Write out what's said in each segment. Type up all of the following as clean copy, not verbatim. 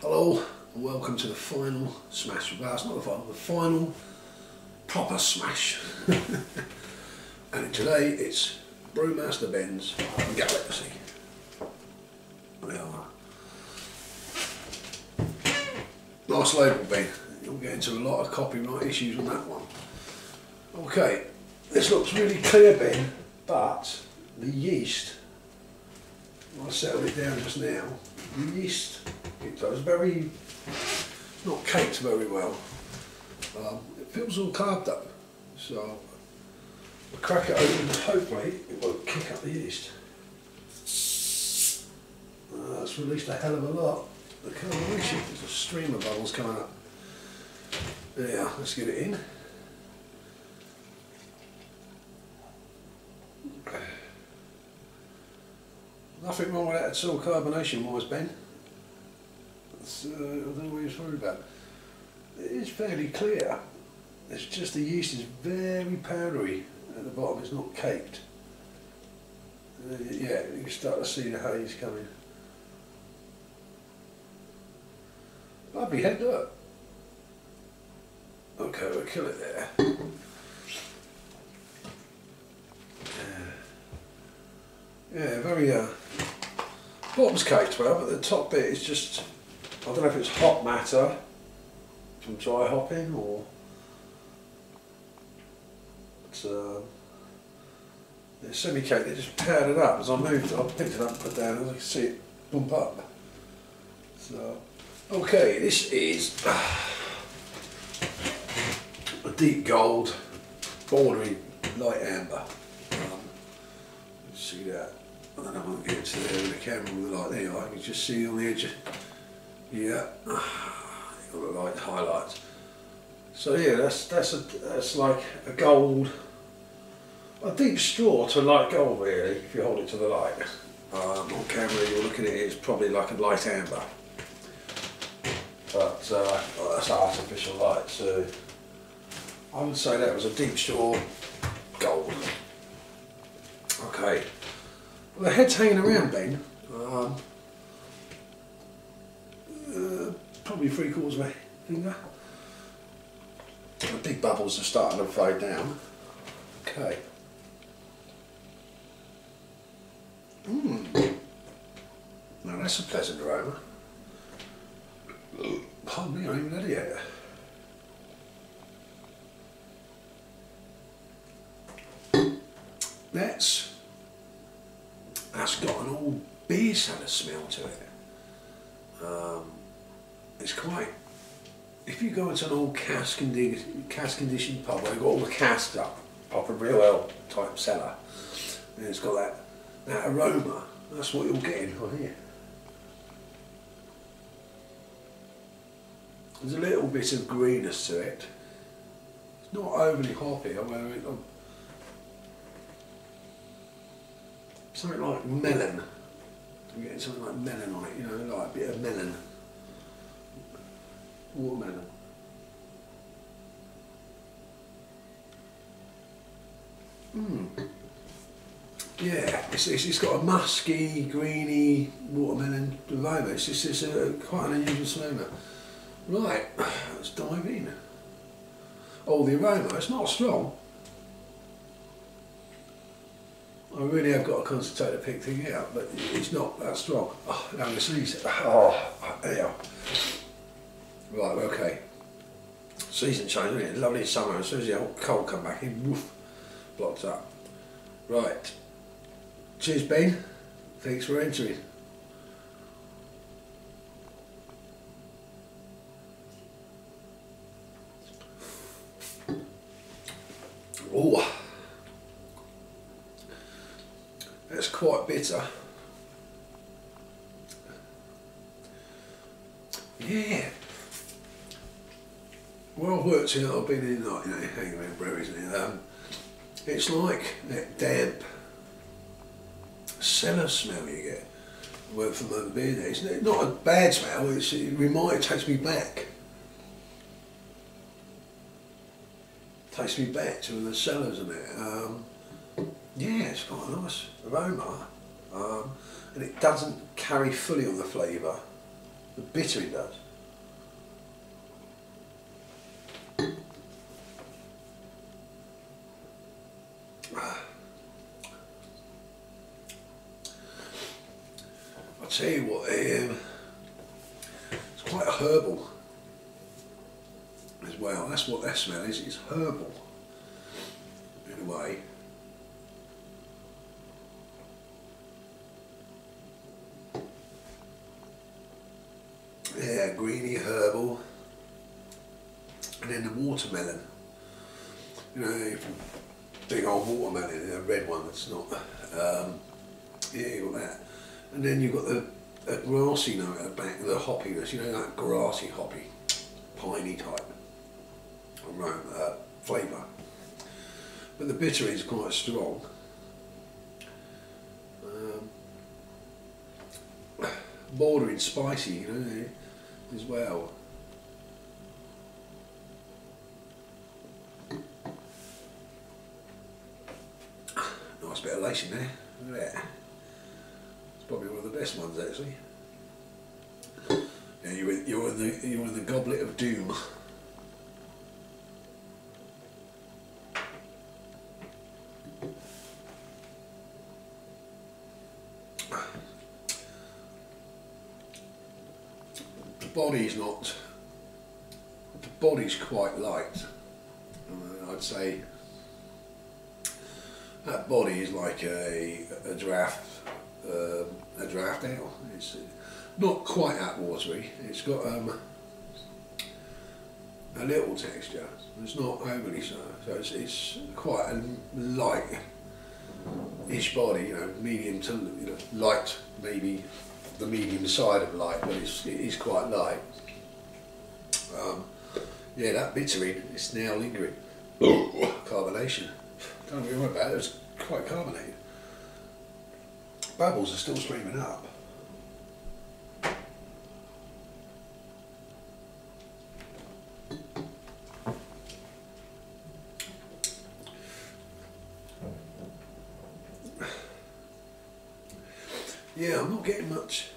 Hello and welcome to the final smash. Well, it's not the final proper smash. And today it's Brewmaster Ben's Galaxy. There they are. Nice label, Ben. You'll get into a lot of copyright issues on that one. Okay, this looks really clear, Ben, but the yeast, I settled it down just now, the yeast, it does very, not caked very well. It feels all carved up, so I'll crack it open and hopefully it won't kick up the yeast. That's released a hell of a lot. The carbonation, there's a stream of bubbles coming up. There, let's get it in. Nothing wrong with that at all, carbonation wise, Ben. I don't know what you're worried about. It is fairly clear. It's just the yeast is very powdery at the bottom, it's not caked. Yeah, you can start to see the haze coming. Lovely head, look. Okay, we'll kill it there. Yeah, very bottom's caked well, but the top bit is just, I don't know if it's hop matter from dry hopping or it's semi-caked. It just powdered up as I moved it. I picked it up and put it down and I can see it bump up. So, okay, this is a deep gold, bordering light amber. See that? I don't know if I can get to there with the camera with the light. There you are, you can just see on the edge. Yeah, you've got the light highlights. So yeah, that's like a gold, a deep straw to light gold really, if you hold it to the light. On camera you're looking at it, it's probably like a light amber. But that's artificial light, so I would say that was a deep straw gold. Okay, well, the head's hanging around, Ben. Probably 3/4 of a finger. The big bubbles are starting to fade down. Okay. Now that's a pleasant aroma. Pardon me, I haven't even had it yet. That's got an old beer cellar smell to it. It's quite, if you go into an old cask conditioned pub where they've got all the casks up, proper real ale type cellar, and it's got that aroma, that's what you're getting right here. There's a little bit of greenness to it. It's not overly hoppy, something like melon. I'm getting something like melon on it, you know, like a bit of melon. Watermelon. Yeah, it's got a musky, greeny watermelon aroma. It's quite an unusual flavour. Right, let's dive in. Oh, the aroma, it's not strong. I really have got to concentrate to pick things out, but it's not that strong. Oh, now the season. Oh, yeah. Right, okay. Season change, isn't it? Lovely summer. As soon as the old cold come back in, woof, blocked up. Right. Cheers, Ben. Thanks for entering. Oh. That's quite bitter. Yeah. Well, I've worked in, I've been in, like, you know, hanging around breweries and it's like that damp cellar smell you get from the beer there. It's not a bad smell, it takes me back. Takes me back to the cellars and it. Yeah, it's quite a nice aroma, and it doesn't carry fully on the flavour. The bitter it does. I'll tell you what, it's quite herbal as well. That's what that smell is. It's herbal in a way. Yeah, greeny herbal, and then the watermelon. You know, big old watermelon, a red one that's not. Yeah, you got that, and then you've got a grassy note at the back, the hoppiness. You know, that grassy, hoppy, piney type flavour. But the bitter is quite strong. Bordering spicy, you know, as well. Nice bit of lace in there. Look at that. It's probably one of the best ones actually. Yeah, you're in the goblet of doom. The body's quite light. I'd say that body is like a draft ale. It's not quite that watery. It's got a little texture. It's not overly so. So it's quite a light-ish body. You know, medium to light, maybe the medium side of light, but it is quite light. Yeah, that bittering, it's now lingering. Carbonation. Don't know what about it, it's quite carbonated. Bubbles are still streaming up. Yeah, I'm not getting much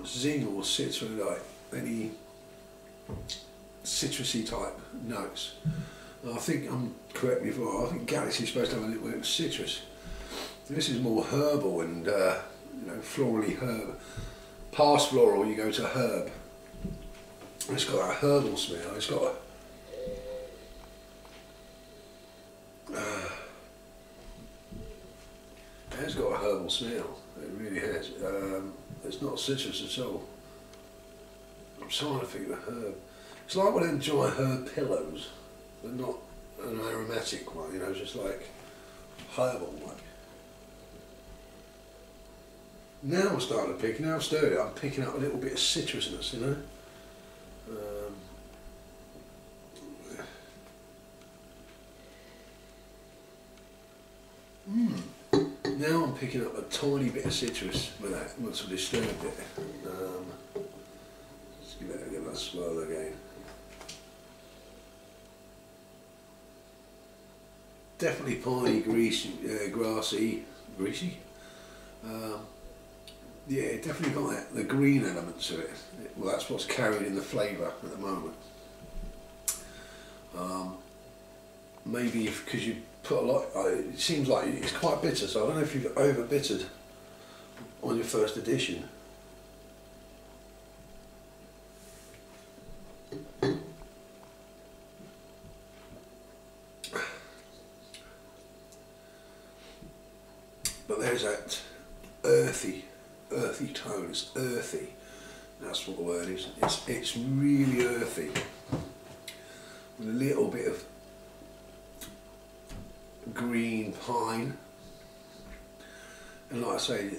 zing or citrus, like any citrusy type notes. I think I'm correct before. I think Galaxy is supposed to have a little bit of citrus. This is more herbal and you know, florally herb. Past floral, you go to herb. It's got a herbal smell. It's got it's got a herbal smell. It really has. It's not citrus at all. I'm trying to think of the herb. It's like one of them dry herb pillows, but not an aromatic one, you know, just like herbal one. Now I'm starting to pick, now I've stirred it, I'm picking up a little bit of citrusness, you know. Now I'm picking up a tiny bit of citrus with that once I disturbed it. Let's give it a swirl again. Definitely piney, grassy, greasy. Yeah, definitely got the green element to it. Well, that's what's carried in the flavour at the moment. Maybe because you put a lot, it seems like it's quite bitter, so I don't know if you've over bittered on your first edition. But there's that earthy tone. It's earthy. That's what the word is. It's really earthy with a little bit of green pine, and like I say,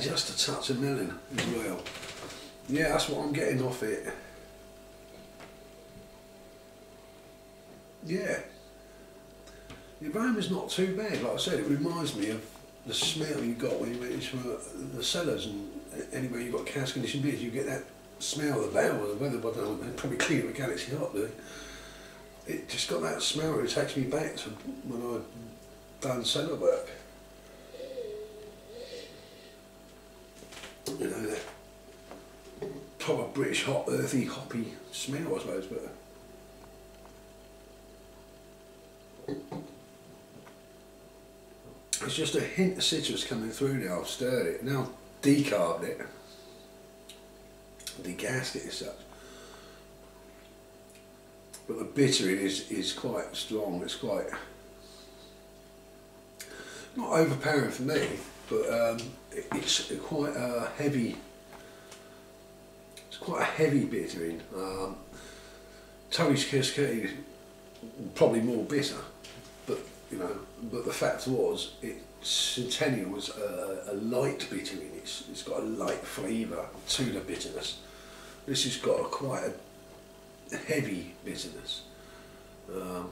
just a touch of melon as well. Yeah, that's what I'm getting off it. Yeah, the aroma's not too bad. Like I said, it reminds me of the smell you got when you went into the cellars and anywhere you got cask conditioned beers. You get that smell of the barrel, the weather bottle, and probably clean it with Galaxy Hot, do they? It just got that smell. It takes me back to when I'd done cellar work. you know, that proper British hot, earthy, hoppy smell, I suppose. But it's just a hint of citrus coming through now. I've stirred it, now decarbed it, degassed it as such. But the bittering is quite strong. It's quite, not overpowering for me, but it's quite a heavy. It's quite a heavy bittering. Tony's Cascade probably more bitter, but you know. But the fact was, Centennial was a light bittering. It's got a light flavour to the bitterness. This has got quite a heavy bitterness. I'm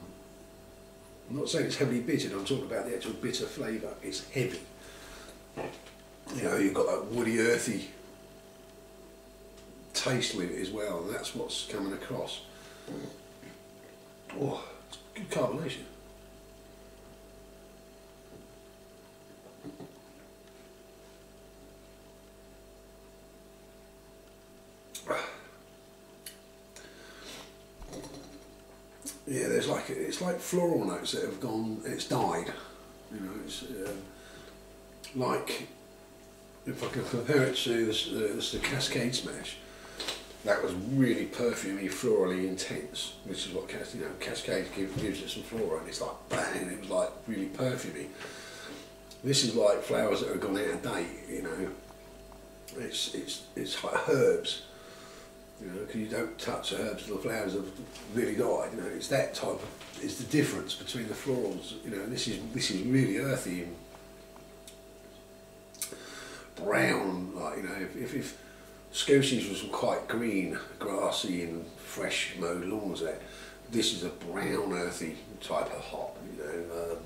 not saying it's heavily bittered, I'm talking about the actual bitter flavour. It's heavy. You know, you've got that woody, earthy taste with it as well, and that's what's coming across. Oh, it's good carbonation. Yeah, there's like, it's like floral notes that have gone, it's died. You know, it's like, if I can compare it to the Cascade Smash, that was really perfumey, florally intense, which is what Cascade gives it some flora, and it's like bang, it was like really perfumey. This is like flowers that have gone out of date, you know. It's like herbs. You know, because you don't touch the herbs till the flowers have really died. You know, it's that type of. It's the difference between the florals. You know, this is really earthy and brown. Like, you know, if Scoties was quite green, grassy and fresh mowed lawns there, this is a brown, earthy type of hop. You know,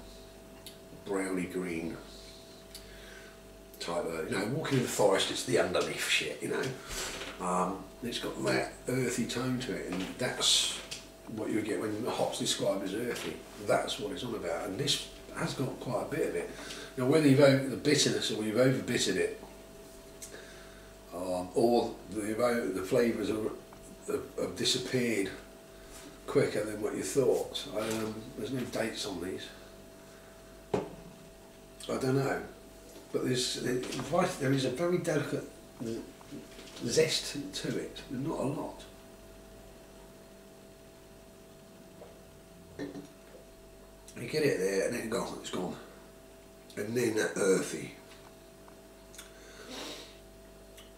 browny green type of. You know, walking in the forest, it's the underleaf shit. You know. It's got that earthy tone to it, and that's what you get when the hop's described as earthy. That's what it's on about, and this has got quite a bit of it. Now, whether you've over the bitterness or you've over bittered it, or the flavours have disappeared quicker than what you thought. There's no dates on these. I don't know, but there is a very delicate zest to it, but not a lot. You get it there and then it's gone. And then that earthy,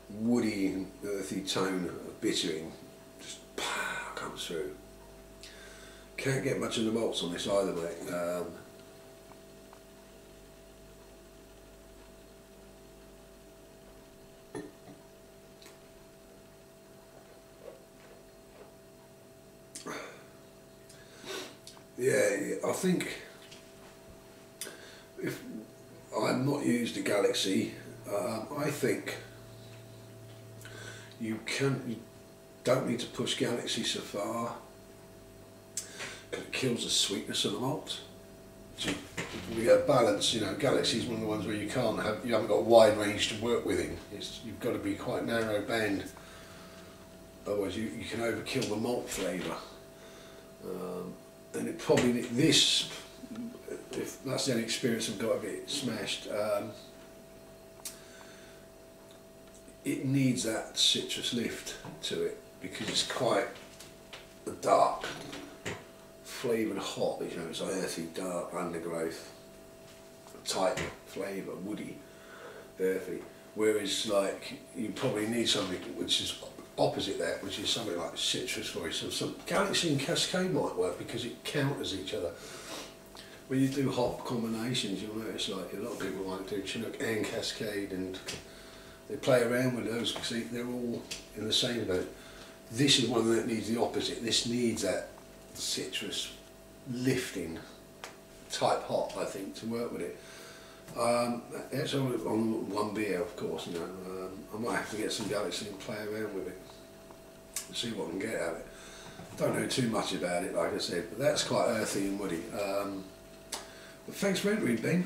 woody and earthy tone of bittering just comes through. Can't get much of the malts on this either, mate. Yeah, I think if I'm not used to Galaxy, I think you don't need to push Galaxy so far because it kills the sweetness of the malt. So you get a balance. You know, Galaxy is one of the ones where you haven't got a wide range to work within. You've got to be quite narrow band, otherwise you can overkill the malt flavour. And it probably, if that's the only experience I've got of it smashed, it needs that citrus lift to it because it's quite a dark flavoured hop. You know, it's earthy, dark undergrowth type flavour, woody, earthy. Whereas, like, you probably need something which is opposite that, which is something like citrus for you. So some Galaxy and Cascade might work because it counters each other. When you do hop combinations, you'll notice like a lot of people like do Chinook and Cascade, and they play around with those because they're all in the same boat. This is one that needs the opposite. This needs that citrus lifting type hop, I think, to work with it. It's on one beer, of course. You know, I might have to get some Galaxy and play around with it, see what I can get out of it. Don't know too much about it, like I said, but that's quite earthy and woody. But thanks for entering, Ben.